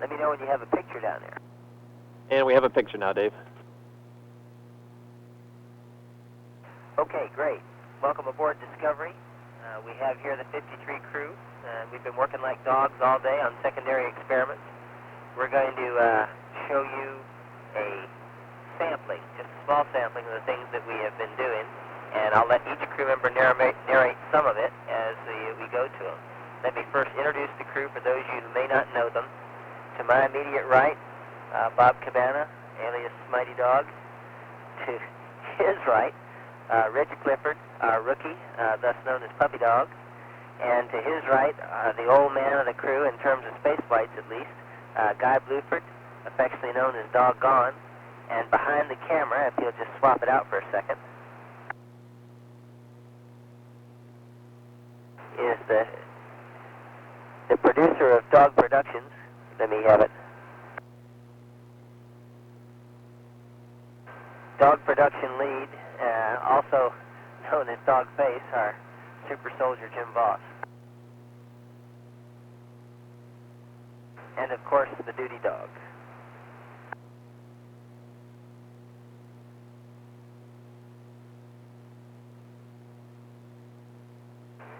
Let me know when you have a picture down there. And we have a picture now, Dave. Okay, great. Welcome aboard Discovery. We have here the 53 crew. We've been working like dogs all day on secondary experiments. We're going to show you a sampling, just a small sampling of the things that we have been doing, and I'll let each crew member narrate some of it as we go to them. Let me first introduce the crew for those of you who may not know them. To my immediate right, Bob Cabana, alias Mighty Dog. To his right, Richard Clifford, our rookie, thus known as Puppy Dog. And to his right, the old man of the crew, in terms of space flights at least, Guy Bluford, affectionately known as Doggone. And behind the camera, if you'll just swap it out for a second, is the producer of Dog Productions. Let me have it. Dog Production lead, also known as Dog Face, our super soldier Jim Voss. And of course, the duty dog.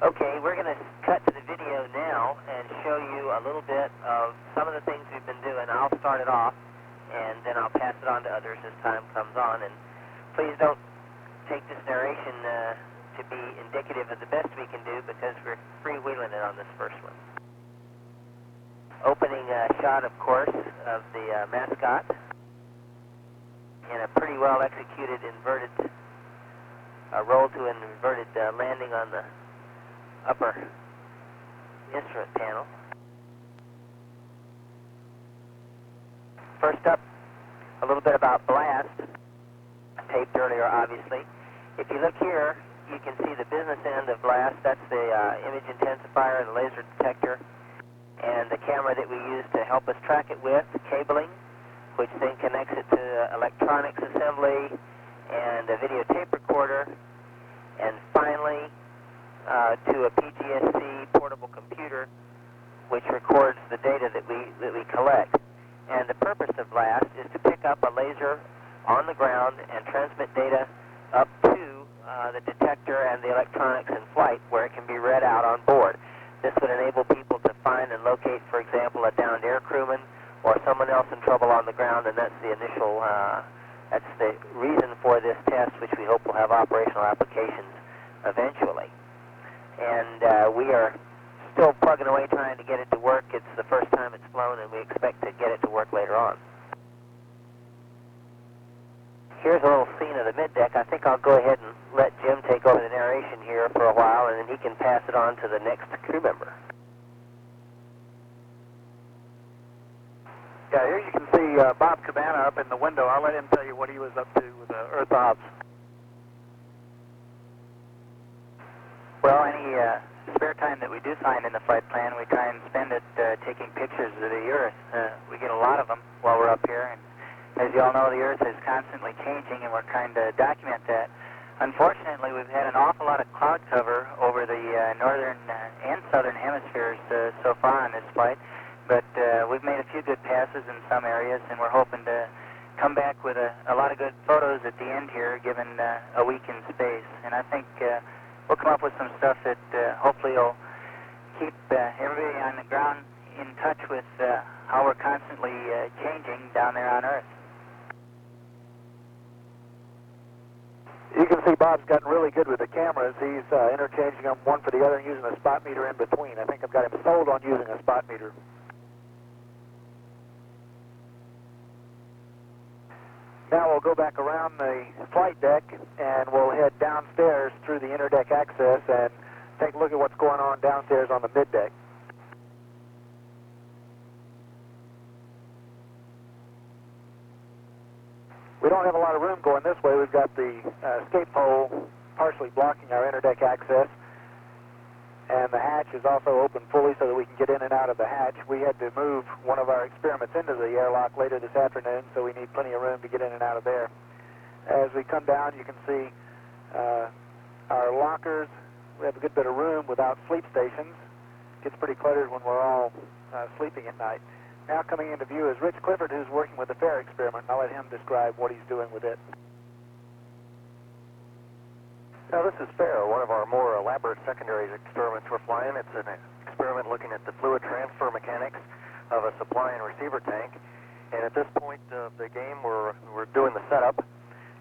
Okay, we're going to cut to the video now and show you a little bit of some of the things we've been doing. I'll start it off, and then I'll pass it on to others as time comes on. And please don't take this narration to be indicative of the best we can do, because we're freewheeling it on this first one. Opening shot, of course, of the mascot in a pretty well executed inverted roll to an inverted landing on the upper instrument panel. First up, a little bit about blast, taped earlier obviously. If you look here, you can see the business end of blast. That's the image intensifier, the laser detector, and the camera that we use to help us track it with, cabling, which then connects it to electronics assembly and a videotape recorder, and finally to a PGSC portable computer, which records the data that we collect. And the purpose of blast is to pick up a laser on the ground and transmit data up to the detector and the electronics in flight, where it can be read out on board. This would enable people to find and locate, for example, a downed air crewman or someone else in trouble on the ground, and that's the initial, that's the reason for this test, which we hope will have operational applications eventually. And we are still plugging away trying to get it to work. It's the first time it's flown, and we expect to get it to work later on. Here's a little scene of the middeck. I think I'll go ahead and let Jim take over the narration here for a while, and then he can pass it on to the next crew member. Yeah, here you can see Bob Cabana up in the window. I'll let him tell you what he was up to with Earth Ops. Well, any spare time that we do find in the flight plan, we try and spend it taking pictures of the Earth. We get a lot of them while we're up here, and as you all know, the Earth is constantly changing, and we're trying to document that. Unfortunately, we've had an awful lot of cloud cover over the northern and southern hemispheres so far on this flight, but we've made a few good passes in some areas, and we're hoping to come back with a lot of good photos at the end here, given a week in space. And I think we'll come up with some stuff that hopefully will keep everybody on the ground in touch with how we're constantly changing down there on Earth. You can see Bob's gotten really good with the cameras. He's interchanging them one for the other and using a spot meter in between. I think I've got him sold on using a spot meter. Now we'll go back around the flight deck, and we'll head downstairs through the interdeck access and take a look at what's going on downstairs on the middeck. We don't have a lot of room going this way. We've got the escape hole partially blocking our interdeck access, and the hatch is also open fully so that we can get in and out of the hatch. We had to move one of our experiments into the airlock later this afternoon, so we need plenty of room to get in and out of there. As we come down, you can see our lockers. We have a good bit of room without sleep stations. It gets pretty cluttered when we're all sleeping at night. Now coming into view is Rich Clifford, who's working with the FAIR experiment. I'll let him describe what he's doing with it. Now this is FAIR, one of our more elaborate secondary experiments we're flying. It's an experiment looking at the fluid transfer mechanics of a supply and receiver tank. And at this point of the game, we're doing the setup.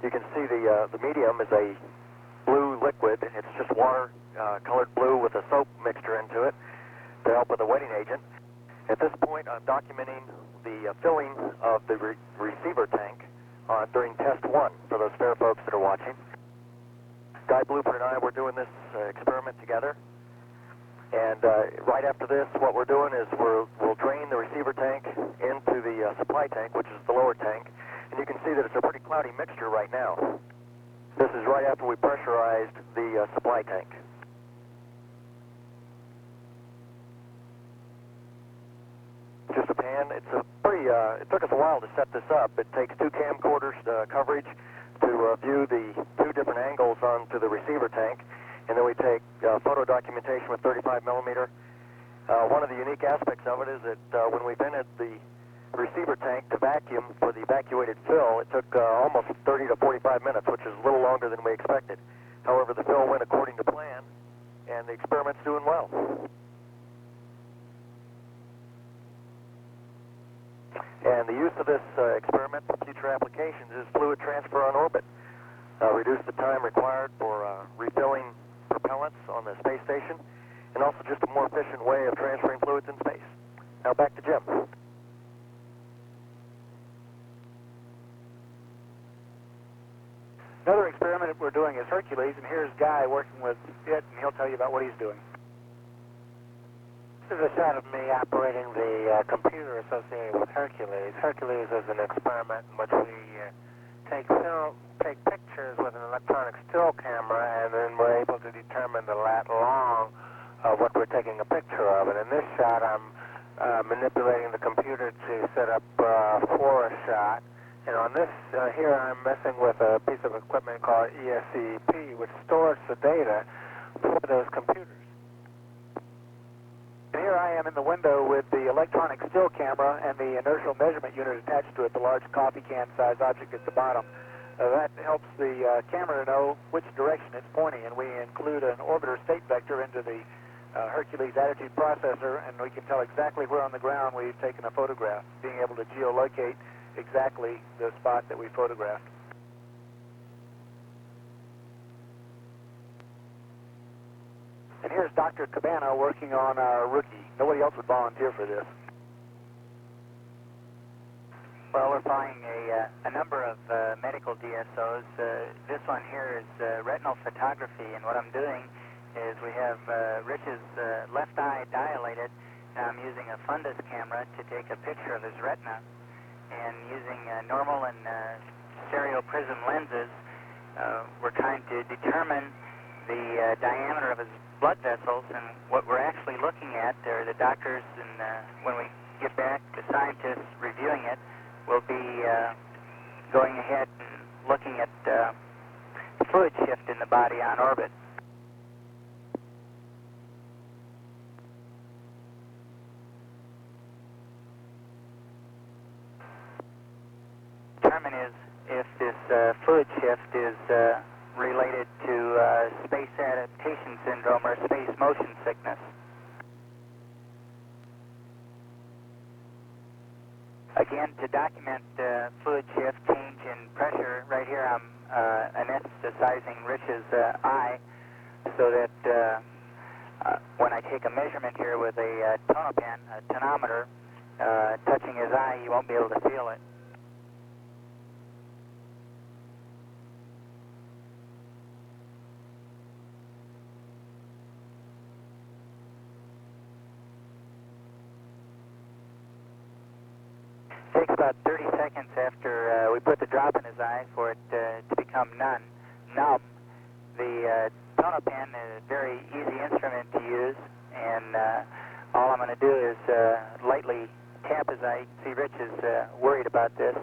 You can see the medium is a blue liquid. It's just water colored blue with a soap mixture into it to help with the wetting agent. At this point, I'm documenting the filling of the receiver tank during test 1 for those FAIR folks that are watching. Guy Blooper and I were doing this experiment together. And right after this, what we're doing is we'll drain the receiver tank into the supply tank, which is the lower tank. And you can see that it's a pretty cloudy mixture right now. This is right after we pressurized the supply tank. Just a pan. It's a pretty. It took us a while to set this up. It takes 2 camcorders coverage to view the 2 different angles onto the receiver tank, and then we take photo documentation with 35 millimeter. One of the unique aspects of it is that when we vented the receiver tank to vacuum for the evacuated fill, it took almost 30 to 45 minutes, which is a little longer than we expected. However, the fill went according to plan, and the experiment's doing well. And the use of this experiment for future applications is fluid transfer on orbit. Reduce the time required for refilling propellants on the space station, and also just a more efficient way of transferring fluids in space. Now back to Jim. Another experiment we're doing is Hercules, and here's Guy working with it, and he'll tell you about what he's doing. This is a shot of me operating the computer associated with Hercules. Hercules is an experiment in which we take pictures with an electronic still camera, and then we're able to determine the lat long of what we're taking a picture of. And in this shot, I'm manipulating the computer to set up for a shot. And on this here, I'm messing with a piece of equipment called ESCP, which stores the data for those computers. And here I am in the window with the electronic still camera and the inertial measurement unit attached to it, the large coffee can size object at the bottom. That helps the camera know which direction it's pointing, and we include an orbiter state vector into the Hercules attitude processor, and we can tell exactly where on the ground we've taken a photograph, being able to geolocate exactly the spot that we photographed. And here's Dr. Cabana working on our rookie. Nobody else would volunteer for this. Well, we're flying a number of medical DSOs. This one here is retinal photography, and what I'm doing is we have Rich's left eye dilated, and I'm using a fundus camera to take a picture of his retina. And using normal and stereo prism lenses, we're trying to determine the diameter of his blood vessels, and what we're actually looking at are the doctors, and when we get back, the scientists reviewing it will be going ahead and looking at fluid shift in the body on orbit. Determine is if this fluid shift is related to space adaptation syndrome or space motion sickness. Again, to document fluid shift, change in pressure, right here I'm anesthetizing Rich's eye so that when I take a measurement here with a tonopen, a tonometer, touching his eye, you won't be able to feel it. It takes about 30 seconds after we put the drop in his eye for it to become numb. The tonopen is a very easy instrument to use, and all I'm going to do is lightly tap his eye. You can see Rich is worried about this.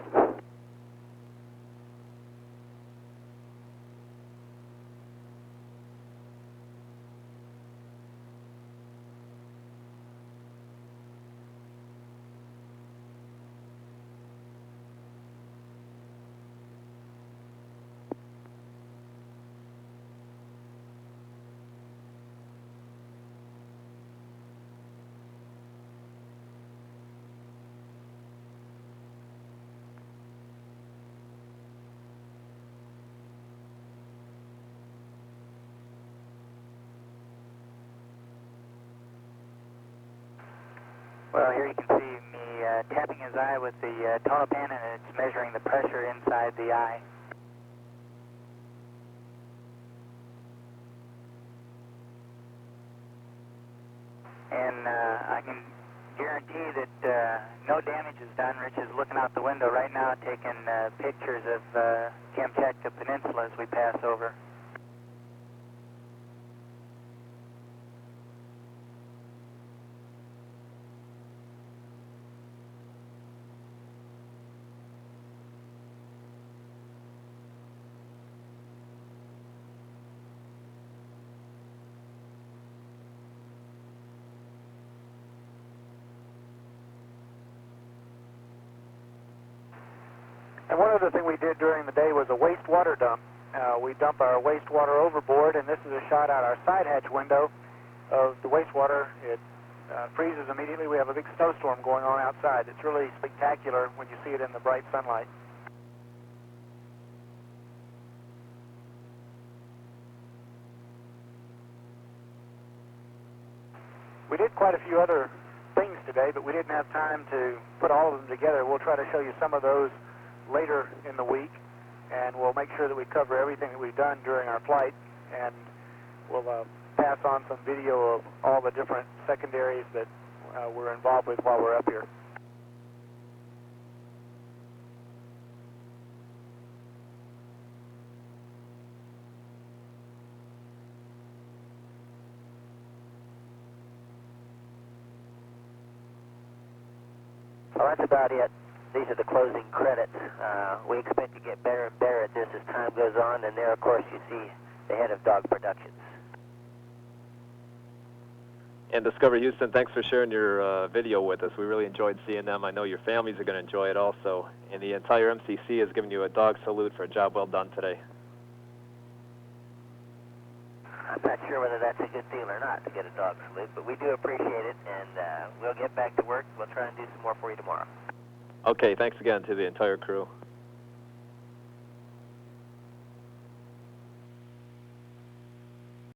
Well, here you can see me tapping his eye with the tonopan, and it's measuring the pressure inside the eye. And I can guarantee that no damage is done. Rich is looking out the window right now, taking pictures of Kamchatka Peninsula as we pass over. And one other thing we did during the day was a wastewater dump. We dump our wastewater overboard, and this is a shot out our side hatch window of the wastewater. It freezes immediately. We have a big snowstorm going on outside. It's really spectacular when you see it in the bright sunlight. We did quite a few other things today, but we didn't have time to put all of them together. We'll try to show you some of those later in the week, and we'll make sure that we cover everything that we've done during our flight, and we'll pass on some video of all the different secondaries that we're involved with while we're up here. Well, that's about it. These are the closing credits. We expect to get better and better at this as time goes on, and there, of course, you see the head of Dog Productions. And Discover Houston, thanks for sharing your video with us. We really enjoyed seeing them. I know your families are going to enjoy it also. And the entire MCC has given you a dog salute for a job well done today. I'm not sure whether that's a good deal or not to get a dog salute, but we do appreciate it, and we'll get back to work. We'll try and do some more for you tomorrow. Okay, thanks again to the entire crew.